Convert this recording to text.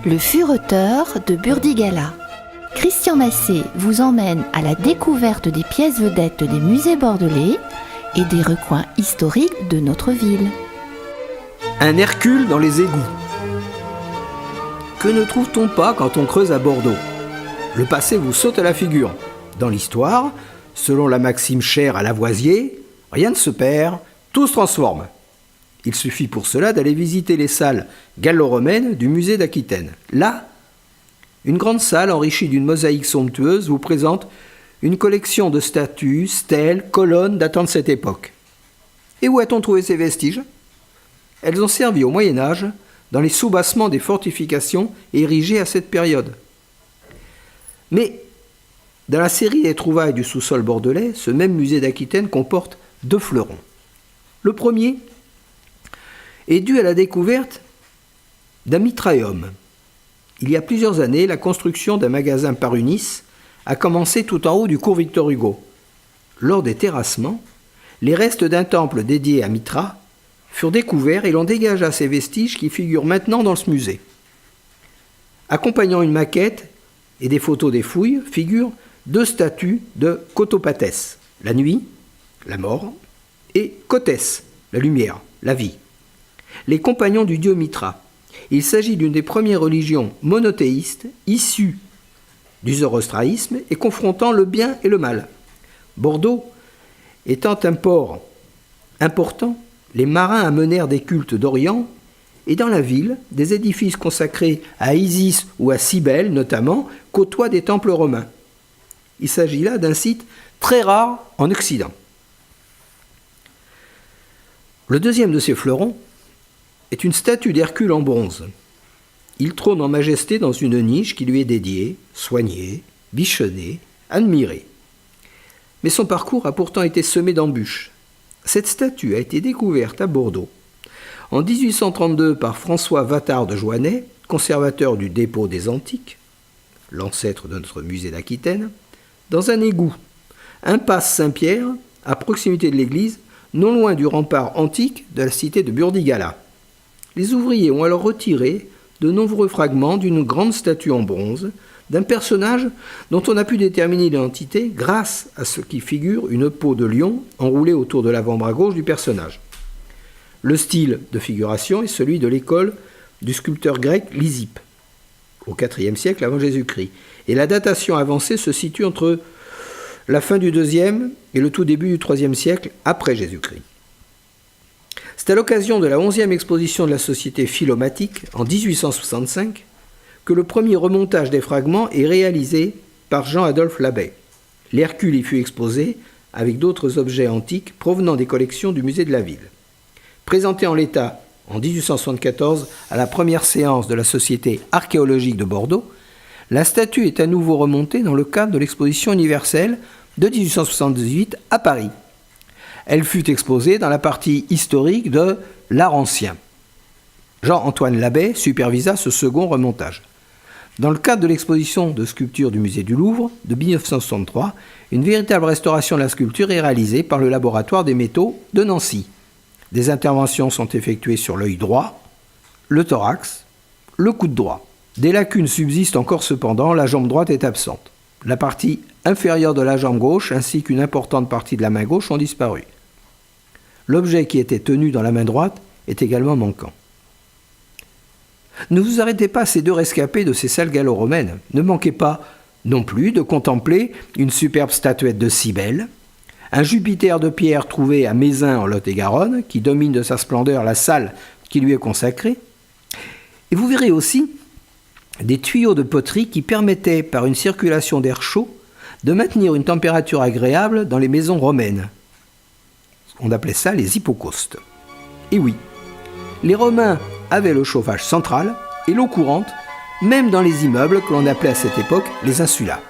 Le Fureteur de Burdigala. Christian Massé vous emmène à la découverte des pièces vedettes des musées bordelais et des recoins historiques de notre ville. Un Hercule dans les égouts. Que ne trouve-t-on pas quand on creuse à Bordeaux? Le passé vous saute à la figure. Dans l'histoire, selon la maxime chère à Lavoisier, rien ne se perd, tout se transforme. Il suffit pour cela d'aller visiter les salles gallo-romaines du musée d'Aquitaine. Là, une grande salle enrichie d'une mosaïque somptueuse vous présente une collection de statues, stèles, colonnes datant de cette époque. Et où a-t-on trouvé ces vestiges? Elles ont servi au Moyen-Âge dans les soubassements des fortifications érigées à cette période. Mais dans la série des trouvailles du sous-sol bordelais, ce même musée d'Aquitaine comporte 2 fleurons. Le premier est dû à la découverte d'un mitrailleum. Il y a plusieurs années, la construction d'un magasin par Unis a commencé tout en haut du cours Victor Hugo. Lors des terrassements, les restes d'un temple dédié à Mitra furent découverts et l'on dégagea ces vestiges qui figurent maintenant dans ce musée. Accompagnant une maquette et des photos des fouilles, figurent 2 statues de Cotopatès, la nuit, la mort, et Cotès, la lumière, la vie. Les compagnons du dieu Mitra. Il s'agit d'une des premières religions monothéistes issues du zoroastrianisme et confrontant le bien et le mal. Bordeaux étant un port important, les marins amenèrent des cultes d'Orient et dans la ville, des édifices consacrés à Isis ou à Cybèle notamment côtoient des temples romains. Il s'agit là d'un site très rare en Occident. Le deuxième de ces fleurons est une statue d'Hercule en bronze. Il trône en majesté dans une niche qui lui est dédiée, soignée, bichonnée, admirée. Mais son parcours a pourtant été semé d'embûches. Cette statue a été découverte à Bordeaux en 1832 par François Vattard de Joannès, conservateur du dépôt des Antiques, l'ancêtre de notre musée d'Aquitaine, dans un égout, impasse Saint-Pierre, à proximité de l'église, non loin du rempart antique de la cité de Burdigala. Les ouvriers ont alors retiré de nombreux fragments d'une grande statue en bronze d'un personnage dont on a pu déterminer l'identité grâce à ce qui figure une peau de lion enroulée autour de l'avant-bras gauche du personnage. Le style de figuration est celui de l'école du sculpteur grec Lysippe, au IVe siècle avant Jésus-Christ. Et la datation avancée se situe entre la fin du IIe et le tout début du IIIe siècle après Jésus-Christ. C'est à l'occasion de la 11e exposition de la Société philomatique, en 1865, que le premier remontage des fragments est réalisé par Jean-Adolphe Labbé. L'Hercule y fut exposé avec d'autres objets antiques provenant des collections du musée de la ville. Présenté en l'état en 1874 à la première séance de la Société archéologique de Bordeaux, la statue est à nouveau remontée dans le cadre de l'exposition universelle de 1878 à Paris. Elle fut exposée dans la partie historique de l'art ancien. Jean-Antoine Labbé supervisa ce second remontage. Dans le cadre de l'exposition de sculpture du musée du Louvre de 1963, une véritable restauration de la sculpture est réalisée par le laboratoire des métaux de Nancy. Des interventions sont effectuées sur l'œil droit, le thorax, le coude droit. Des lacunes subsistent encore cependant, la jambe droite est absente. La partie inférieure de la jambe gauche ainsi qu'une importante partie de la main gauche ont disparu. L'objet qui était tenu dans la main droite est également manquant. Ne vous arrêtez pas à ces 2 rescapés de ces salles gallo-romaines. Ne manquez pas non plus de contempler une superbe statuette de Cybèle, un Jupiter de pierre trouvé à Mézin en Lot-et-Garonne, qui domine de sa splendeur la salle qui lui est consacrée. Et vous verrez aussi des tuyaux de poterie qui permettaient, par une circulation d'air chaud, de maintenir une température agréable dans les maisons romaines. On appelait ça les hypocaustes. Et oui, les Romains avaient le chauffage central et l'eau courante, même dans les immeubles que l'on appelait à cette époque les insulas.